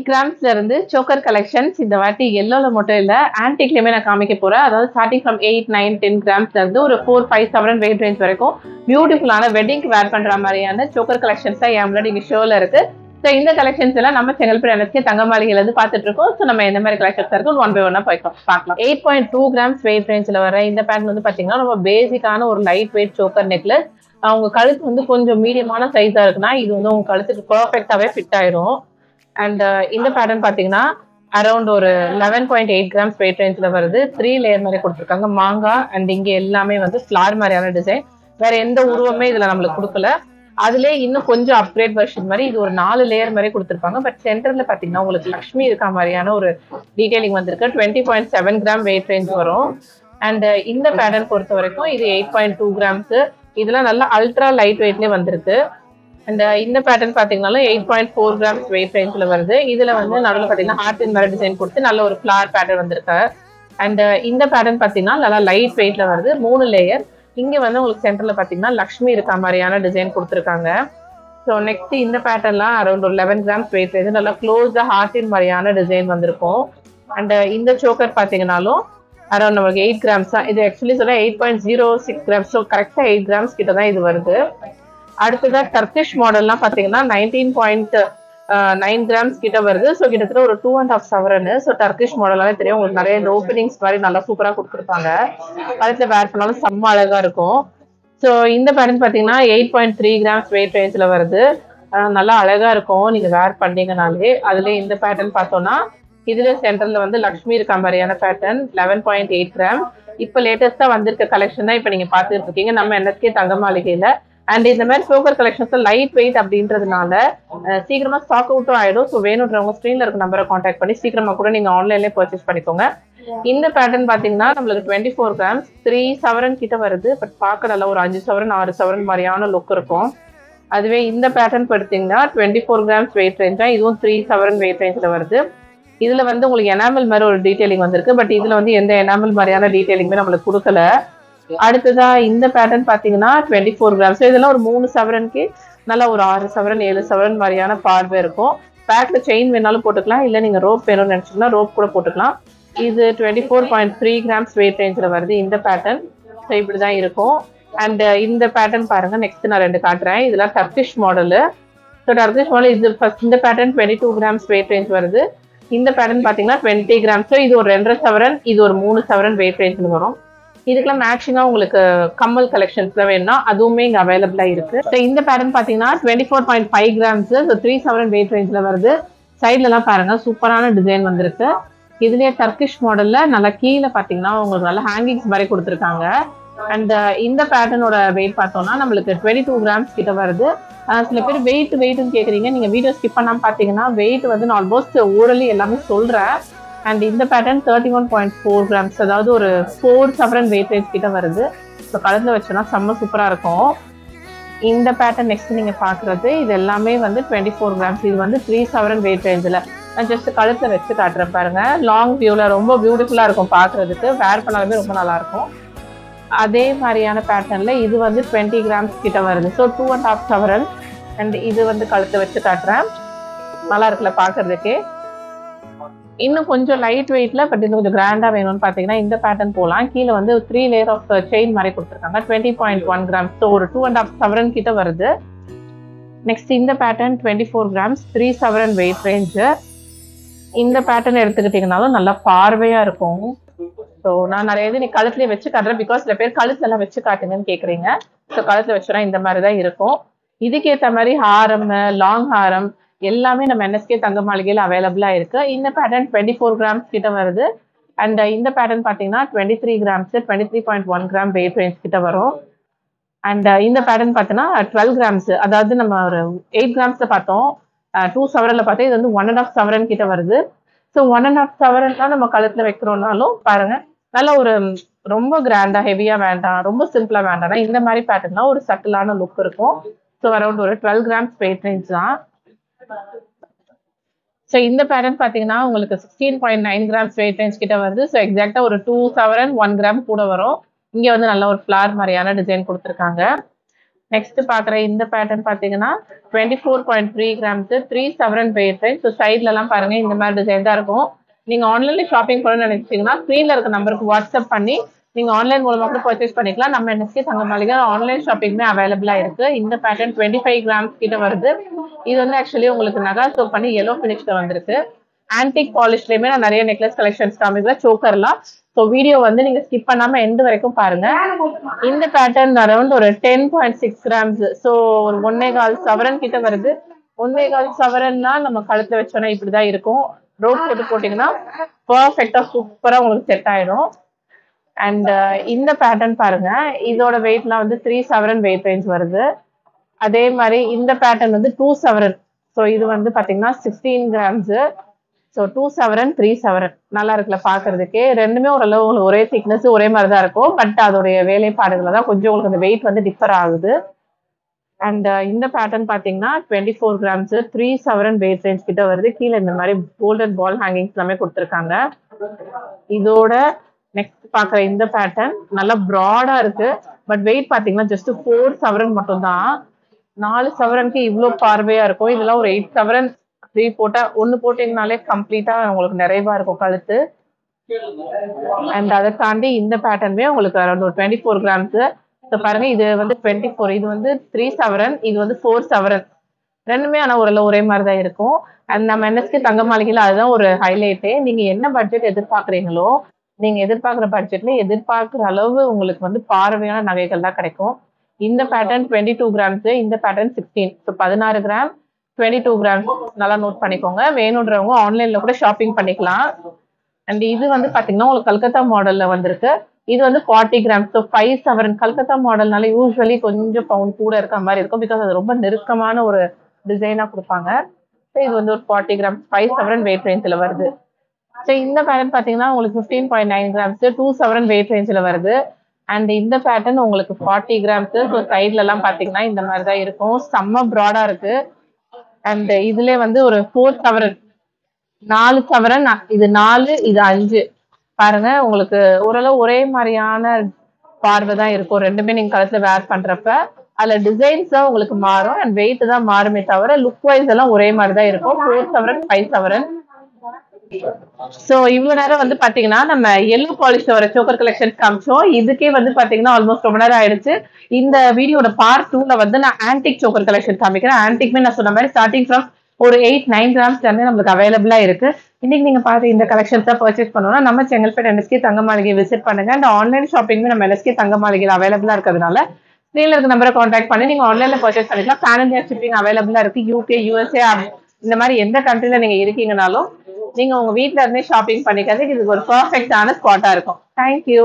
கிராம்ஸ்ல இருந்து choker collections இந்த வாட்டி எல்லோல மட்டும் இல்ல ஆன்டிக்லயுமே நான் காமிக்க போறேன். அதாவது ஸ்டார்டிங் ஃப்ரம் 8, 9, 10 கிராம்ஸ்ல இருந்து ஒரு 4, 5, 7 வெயிட் ரேஞ்ச் வரைக்கும் பியூட்டிஃபுல்லான வெட்டிங்க்கு வேர் பண்ற மாதிரியான சோக்கர் கலெக்ஷன்ஸ் தான் என் முன்னாடி இங்க ஷோல இருக்கு. ஸோ இந்த கலெக்ஷன்ஸ் எல்லாம் நம்ம செங்கல்பட்டு NSK தங்க மாளிகையில இருந்து பார்த்துட்டு இருக்கோம். ஸோ நம்ம எந்த மாதிரி கலெக்ஷன்ஸ் இருக்கும் ஒன் பை ஒன்னா பார்க்கலாம். 8.2 கிராம்ஸ் வெயிட் ரேஞ்சில் வர இந்த பேட்டர்ன் வந்து பாத்தீங்கன்னா ரொம்ப பேசிக்கான ஒரு லைட் வெயிட் சோக்கர் நெக்லஸ். அவங்க கழுத்து வந்து கொஞ்சம் மீடியமான சைஸா இருக்குன்னா இது வந்து உங்க கழுத்துக்கு பர்ஃபெக்டாவே ஃபிட் ஆயிரும். அண்ட் இந்த பேட்டர்ன் பாத்தீங்கன்னா அரௌண்ட் ஒரு 11.8 கிராம்ஸ் வெயிட் ரேஞ்சில் வருது. 3 லேயர் மாதிரி கொடுத்துருக்காங்க. மாங்காய் அண்ட் இங்க எல்லாமே வந்து ஃபிளார் மாதிரியான டிசைன். வேற எந்த உருவமே இதுல நம்மளுக்கு கொடுக்கல. அதுலேயே இன்னும் கொஞ்சம் அப்கிரேட் வெர்ஷன் மாதிரி இது ஒரு 4 லேயர் மாதிரி கொடுத்துருப்பாங்க. பட் சென்டர்ல பாத்தீங்கன்னா உங்களுக்கு லக்ஷ்மி இருக்கா மாதிரியான ஒரு டீடைலிங் வந்திருக்கு. 20.7 கிராம் வெயிட் ரேஞ்ச் வரும். அண்ட் இந்த பேட்டர்ன் பொறுத்த வரைக்கும் இது 8.2 கிராம்ஸ். இதெல்லாம் நல்லா அல்ட்ரா லைட் வெயிட்லேயே வந்திருக்கு. அண்ட் இந்த பேட்டர்ன் பாத்தீங்கன்னாலும் 8.4 கிராம்ஸ் வெயிட் ரேஞ்சில் வருது. இதுல வந்து நடுவில் பாத்தீங்கன்னா ஹார்ட் மாதிரி டிசைன் கொடுத்து நல்ல ஒரு ஃபிளார் பேட்டர்ன் வந்திருக்கு. அண்ட் இந்த பேட்டர்ன் பாத்தீங்கன்னா நல்லா லைட் வெயிட்ல வருது. 3 லேயர். இங்க வந்து உங்களுக்கு சென்டர்ல பாத்தீங்கன்னா லக்ஷ்மி இருக்கா மாதிரியான டிசைன் கொடுத்துருக்காங்க. ஸோ நெக்ஸ்ட் இந்த பேட்டர்ன்லாம் அரௌண்ட் ஒரு 11 கிராம்ஸ் வெயிட் ரேஞ்ச் நல்லா க்ளோஸ்டா ஹார்ட்டின் மாதிரியான டிசைன் வந்திருக்கும். அண்ட் இந்த சோக்கர் பாத்தீங்கன்னாலும் அரௌண்ட் நமக்கு 8 கிராம்ஸ் தான். இது ஆக்சுவலி சொல்ல 8.06 கிராம்ஸ். ஸோ கரெக்டா 8 கிராம்ஸ் கிட்ட தான் இது வருது. அடுத்ததா டர்கிஷ் மாடல்லாம் பாத்தீங்கன்னா 19.9 கிராம்ஸ் கிட்ட வருது. ஸோ கிட்டத்தட்ட ஒரு 2.5 சவரன். ஸோ டர்கிஷ் மாடலாவே தெரியும் உங்களுக்கு. நிறைய இந்த ஓப்பனிங்ஸ் மாதிரி நல்லா சூப்பரா கொடுத்துருப்பாங்க. கழுத்துல வேர் பண்ணாலும் செம்ம அழகா இருக்கும். ஸோ இந்த பேட்டர்ன் பாத்தீங்கன்னா 8.3 கிராம்ஸ் வெயிட் ரேஞ்சில் வருது. நல்லா அழகா இருக்கும் நீங்க வேர் பண்ணீங்கனாலே. அதுல இந்த பேட்டர்ன் பார்த்தோம்னா இதுல சென்டர்ல வந்து லக்ஷ்மி இருக்க மாதிரியான பேட்டர்ன் 11.8 கிராம். இப்ப லேட்டஸ்டா வந்திருக்க கலெக்ஷன் தான் இப்ப நீங்க பாத்துட்டு இருக்கீங்க நம்ம NSK தங்க மாளிகையில. அண்ட் இந்த மாதிரி சோக்கர் கலெக்ஷன்ஸ் லைட் வெயிட் அப்படின்றதுனால சீக்கிரமா ஸ்டாக் அவுட்டும் ஆயிடும். ஸோ வேணுன்றவங்க ஸ்க்ரீன்ல இருக்க நம்பரை கான்டாக்ட் பண்ணி சீக்கிரமா கூட நீங்க ஆன்லைன்லேயே பர்ச்சேஸ் பண்ணிக்கோங்க. இந்த பேட்டர்ன் பாத்தீங்கன்னா நம்மளுக்கு 24 கிராம்ஸ் 3 சவரன் கிட்ட வருது. பட் பார்க்க நல்லா ஒரு 5 சவரன் 6 சவரன் மாதிரியான லுக் இருக்கும். அதுவே இந்த பேட்டர்ன் பார்த்தீங்கன்னா 24 கிராம்ஸ் வெயிட் ரேஞ்ச் தான். இதுவும் 3 சவரன் வெயிட் ரேஞ்சில் வருது. இதுல வந்து உங்களுக்கு எனாமல் மாதிரி ஒரு டீடைலிங் வந்திருக்கு. பட் இதுல வந்து எந்த எனாமல் மாதிரியான டீடைலிங்குமே நம்மளுக்கு கொடுக்கல. அடுத்ததா இந்த பேட்டர்ன் பாத்தீங்கன்னா 24 கிராம்ஸ். இதெல்லாம் ஒரு 3 சவரனுக்கு நல்லா ஒரு 6 சவரன் 7 சவரன் மாதிரியான பார்வை இருக்கும். பேக்ல செயின் வேணாலும் போட்டுக்கலாம். இல்ல நீங்க ரோப் வேணும்னு நினைச்சீங்கன்னா ரோப் கூட போட்டுக்கலாம். இது 24.3 கிராம்ஸ் வெயிட் ரேஞ்சில் வருது இந்த பேட்டர்ன். ஸோ இப்படிதான் இருக்கும். அண்ட் இந்த பேட்டர்ன் பாருங்க. நெக்ஸ்ட் நான் 2 காட்டுறேன். இதெல்லாம் Turkish model. So Turkish model இது ஃபர்ஸ்ட் இந்த பேட்டர்ன் 22 கிராம்ஸ் வெயிட் ரேஞ்ச் வருது. இந்த பேட்டர்ன் பாத்தீங்கன்னா 20 கிராம்ஸ். இது ஒரு 2.5 சவரன் இது ஒரு 3 சவரன் வெயிட் ரேஞ்சில் வரும். இதுக்கெல்லாம் மேட்சிங்கா உங்களுக்கு கம்மல் கலெக்ஷன்ஸ்ல வேணும்னா அதுவுமே இங்க அவைலபிளா இருக்கு. ஸோ இந்த பேட்டர்ன் பாத்தீங்கன்னா 24.5 கிராம்ஸ் 3 சவரன் வெயிட் ரேஞ்சில் வருது. சைட்ல எல்லாம் பாருங்க சூப்பரான டிசைன் வந்திருக்கு. இதுலயே டர்கிஷ் மாடல்ல நல்லா கீழே பாத்தீங்கன்னா உங்களுக்கு நல்லா ஹேங்கிங்ஸ் மாதிரி கொடுத்துருக்காங்க. அண்ட் இந்த பேட்டர்னோட வெயிட் பார்த்தோம்னா நம்மளுக்கு 22 கிராம்ஸ் கிட்ட வருது. சில பேர் வெயிட்னு கேக்குறீங்க. நீங்க வீடியோ ஸ்கிப் பண்ணாம பாத்தீங்கன்னா வெயிட் வந்து நான் ஆல்மோஸ்ட் ஓரலி எல்லாமே சொல்றேன். அண்ட் இந்த பேட்டர்ன் 31.4 கிராம்ஸ் அதாவது ஒரு 4 சவரன் வெயிட் ரேஞ்ச் கிட்ட வருது. ஸோ கழுத்துல வச்சோன்னா செம்ம சூப்பரா இருக்கும். இந்த பேட்டர்ன் நெக்ஸ்ட் நீங்க பாக்குறது இது எல்லாமே வந்து 24 கிராம்ஸ். இது வந்து 3 சவரன் வெயிட் ரேஞ்சில். நான் ஜஸ்ட் கழுத்துல வச்சு காட்டுறேன் பாருங்க. லாங் வியூல ரொம்ப பியூட்டிஃபுல்லா இருக்கும் பாக்குறதுக்கு. வேர் பண்ணாலுமே ரொம்ப நல்லா இருக்கும். அதே மாதிரியான பேட்டர்ன்ல இது வந்து 20 கிராம்ஸ் கிட்ட வருது. ஸோ 2.5 சவரன். அண்ட் இது வந்து கழுத்தை வச்சு காட்டுறேன். நல்லா இருக்குல்ல பாக்குறதுக்கு. இன்னும் கொஞ்சம் லைட் வெயிட்ல பட் இன்னும் கொஞ்சம் கிராண்டா வேணும்னு பாத்தீங்கன்னா இந்த பேட்டர்ன் போலாம். கீழே வந்து 3 லேயர் ஆஃப் செயின் மாதிரி கொடுத்துருக்காங்க. 20.1 கிராம்ஸ். ஸோ ஒரு 2.5 சவரன் கிட்ட வருது. நெக்ஸ்ட் இந்த பேட்டர்ன் 24 கிராம்ஸ் 3 சவரன் வெயிட் ரேஞ்சு. இந்த பேட்டர்ன் எடுத்துக்கிட்டீங்கன்னாலும் நல்லா பார்வையா இருக்கும். ஸோ நான் நிறைய இது நீ கழுத்துலேயே வச்சு காட்டுறேன். பிகாஸ் சில பேர் கழுத்துல எல்லாம் வச்சு காட்டுங்கன்னு கேட்குறீங்க. ஸோ கழுத்துல வச்சுனா இந்த மாதிரி தான் இருக்கும். இதுக்கேற்ற மாதிரி ஹாரம் லாங் ஹாரம் எல்லாமே நம்ம NSK தங்க மாளிகையில் அவைலபிளா இருக்கு. இந்த பேட்டர்ன் 24 கிராம்ஸ் கிட்ட வருது. அண்ட் இந்த பேட்டர்ன் பார்த்தீங்கன்னா 23 கிராம்ஸ் 23.1 கிராம் வெயிட் ரேஞ்ச் கிட்ட வரும். அண்ட் இந்த பேட்டர்ன் பார்த்தீங்கன்னா 12 கிராம்ஸ் அதாவது நம்ம ஒரு 8 கிராம்ஸ்ல பார்த்தோம். 2 சவரன்ல பார்த்தா இது வந்து 1.5 சவரன் கிட்ட வருது. ஸோ 1.5 சவரன் தான் நம்ம கழுத்துல வைக்கிறோம்னாலும் பாருங்க நல்ல ஒரு ரொம்ப கிராண்டா ஹெவியா வேண்டாம் ரொம்ப சிம்பிளா வேண்டாம். இந்த மாதிரி பேட்டர்னா ஒரு சட்டிலான லுக் இருக்கும். ஸோ அரௌண்ட் ஒரு 12 கிராம்ஸ் வெயிட் ரேஞ்ச் தான். ஸோ இந்த பேட்டர்ன் பார்த்தீங்கன்னா உங்களுக்கு 16.9 கிராம்ஸ் வெயிட் ரேஞ்ச் கிட்ட வருது. ஸோ எக்ஸாக்டா ஒரு 2 சவரன் 1 கிராம் கூட வரும். இங்க வந்து நல்ல ஒரு ஃபிளார் மாதிரியான டிசைன் கொடுத்துருக்காங்க. நெக்ஸ்ட் பாக்குற இந்த பேட்டர்ன் பாத்தீங்கன்னா 24.3 கிராம்ஸ் 3 சவரன் வெயிட் ரேஞ்ச். ஸோ சைட்ல எல்லாம் பாருங்க இந்த மாதிரி டிசைன் தான் இருக்கும். நீங்க ஆன்லைன்ல ஷாப்பிங் பண்ணணும்னு நினைச்சீங்கன்னா ஸ்க்ரீன்ல இருக்க நம்பருக்கு வாட்ஸ்அப் பண்ணி நீங்க ஆன்லைன் மூலமா கூட பர்ச்சேஸ் பண்ணிக்கலாம். நம்ம என்எஸ்கே தங்க மாளிகை ஆன்லைன் ஷாப்பிங்மே அவைலபிளா இருக்கு. இந்த பேட்டர்ன் 25 கிராம்ஸ் கிட்ட வருது. இது வந்து ஆக்சுவலி உங்களுக்கு நகா சோப் பண்ணி yellow ஃபினிஷ்ல வந்திருக்கு. ஆன்டிக் பாலிஷ்லயுமே நான் நிறைய நெக்லஸ் கலெக்ஷன்ஸ் காமிக்கிறேன், சோக்கர்லாம். ஸோ வீடியோ வந்து நீங்க ஸ்கிப் பண்ணாம எண்டு வரைக்கும் பாருங்க. இந்த பேட்டர்ன் அரௌண்ட் ஒரு 10.6 கிராம்ஸ். ஸோ ஒரு 1.25 சவரன் கிட்ட வருது. 1.25 சவரன்னா நம்ம கழுத்துல வச்சோன்னா இப்படிதான் இருக்கும். ரோட் போட்டு போட்டீங்கன்னா பர்ஃபெக்டா சூப்பரா உங்களுக்கு செட் ஆயிடும். அண்ட் இந்த பேட்டர்ன் பாருங்க, இதோட வெயிட்லாம் வந்து 3 சவரன் வெயிட் ரேஞ்ச் வருது. அதே மாதிரி இந்த பேட்டர்ன் வந்து 2 சவரன். ஸோ இது வந்து பாத்தீங்கன்னா 16 கிராம்ஸ். ஸோ 2 சவரன் 3 சவரன் நல்லா இருக்குல்ல பாக்குறதுக்கே. ரெண்டுமே ஓரளவு உங்களுக்கு ஒரே திக்னஸ் ஒரே மாதிரி தான் இருக்கும். பட் அதோடைய வேலைப்பாடுகளை தான் கொஞ்சம் உங்களுக்கு அந்த வெயிட் வந்து டிஃபர் ஆகுது. அண்ட் இந்த பேட்டர்ன் பாத்தீங்கன்னா 24 கிராம்ஸ் 3 சவரன் வெயிட் ரேஞ்ச் கிட்ட வருது. கீழே இந்த மாதிரி கோல்டன் பால் ஹேங்கிங்ஸ் எல்லாமே கொடுத்துருக்காங்க. இதோட நெக்ஸ்ட் பாக்குற இந்த பேட்டர்ன் நல்லா ப்ராடா இருக்கு. பட் வெயிட் பாத்தீங்கன்னா ஜஸ்ட் 4 சவரன் மட்டும் தான். 4 சவரனுக்கு இவ்வளவு பார்வையா இருக்கும். இதெல்லாம் ஒரு 8 சவரன் 3 போட்டா ஒன்னு போட்டீங்கனாலே கம்ப்ளீட்டா உங்களுக்கு நிறைவா இருக்கும் கழுத்து. அண்ட் அதை தாண்டி இந்த பேட்டர்னுமே உங்களுக்கு அரௌண்ட் ஒரு 24 கிராம்ஸ். ஸோ பாருங்க, இது வந்து 24, இது வந்து 3 சவரன், இது வந்து 4 சவரன். ரெண்டுமே ஆனா ஓரளவு ஒரே மாதிரி தான் இருக்கும். அண்ட் நம்ம என்எஸ்கே தங்க மாளிகையில அதுதான் ஒரு ஹைலைட்டே. நீங்க என்ன பட்ஜெட் எதிர்பார்க்குறீங்களோ நீங்க எதிர்பார்க்குற பட்ஜெட்ல எதிர்பார்க்குற அளவு உங்களுக்கு வந்து பார்வையான நகைகள் தான் கிடைக்கும். இந்த பேட்டர்ன் 22 கிராம்ஸ், இந்த பேட்டர்ன் 16. ஸோ 16 கிராம் 22 கிராம்ஸ் நல்லா நோட் பண்ணிக்கோங்க. வேணுன்றவங்க ஆன்லைன்ல கூட ஷாப்பிங் பண்ணிக்கலாம். அண்ட் இது வந்து பாத்தீங்கன்னா உங்களுக்கு கல்கத்தா மாடல்ல வந்திருக்கு. இது வந்து 40 கிராம்ஸ். ஸோ 5 சவரன். கல்கத்தா மாடல்னால யூஸ்வலி கொஞ்சம் பவுண்ட் கூட இருக்க மாதிரி இருக்கும். பிகாஸ் அது ரொம்ப நெருக்கமான ஒரு டிசைனா கொடுப்பாங்க. ஸோ இது வந்து ஒரு 40 கிராம்ஸ் 5 சவரன் வெயிட் ரேஞ்சில் வருது. ஸோ இந்த பேட்டர்ன் பார்த்தீங்கன்னா உங்களுக்கு 15.9 கிராம்ஸ் 2 சவரன் வெயிட் ரேஞ்சில் வருது. அண்ட் இந்த பேட்டர்ன் உங்களுக்கு 40 கிராம்ஸ். ஸோ சைட்ல எல்லாம் பார்த்தீங்கன்னா இந்த மாதிரி தான் இருக்கும். செம்ம ப்ராடா இருக்கு. அண்ட் இதுல வந்து ஒரு 4 சவரன் 4 சவரன், இது 4, இது 5. பாருங்க, உங்களுக்கு ஓரளவு ஒரே மாதிரியான பார்வை தான் இருக்கும். ரெண்டுமே நீங்க கழுத்துல வேர் பண்றப்ப அதுல டிசைன்ஸ் தான் உங்களுக்கு மாறும் அண்ட் வெயிட் தான் மாறுமே தவிர லுக் வைஸ் எல்லாம் ஒரே மாதிரி தான் இருக்கும். 4 சவரன் 5 சவரன். சோ இவ்வளவு நேரம் வந்து பாத்தீங்கன்னா நம்ம எல்லோ பாலிஷ்ல வர சோக்கர் கலெக்ஷன் காமிச்சோம். இதுக்கே வந்து பாத்தீங்கன்னா ஆல்மோஸ்ட் ரொம்ப நேரம் ஆயிடுச்சு. இந்த வீடியோட பார்ட் 2ல வந்து நான் ஆன்டிக் சோக்கர் கலெக்ஷன் காமிக்கிறேன். ஆன்டிக்மே நான் சொன்ன மாதிரி ஸ்டார்டிங் ஃப்ரம் ஒரு 8-9 கிராம்ஸ்ல இருந்து நம்மளுக்கு அவைலபிளா இருக்கு. இன்னைக்கு நீங்க பார்த்து இந்த கலெக்ஷன்ஸ் தான் பர்ச்சேஸ் பண்ணணும்னா நம்ம செங்கல்பேட் என்எஸ்கே தங்க மாளிகை விசிட் பண்ணுங்க. அண்ட் ஆன்லைன் ஷாப்பிங்மே நம்ம என்எஸ்கே தங்க மாளிகையில் அவைலபிளா இருக்கிறதுனால ஸ்கிரீன்ல இருக்க நம்பரை கான்டாக்ட் பண்ணி நீங்க ஆன்லைன்ல பர்ச்சேஸ் பண்ணிக்கலாம். பேன் இந்தியா ஷிப்பிங் அவைலபிளா இருக்கு. யூகே, யூஎஸ்ஏ இந்த மாதிரி எந்த கண்ட்ரில நீங்க இருக்கீங்கனாலும் நீங்க உங்க வீட்ல இருந்தே ஷாப்பிங் பண்ணிக்கிறதுக்கு இது ஒரு பெர்ஃபெக்ட்டான ஸ்பாட்டா இருக்கும். தேங்க்யூ.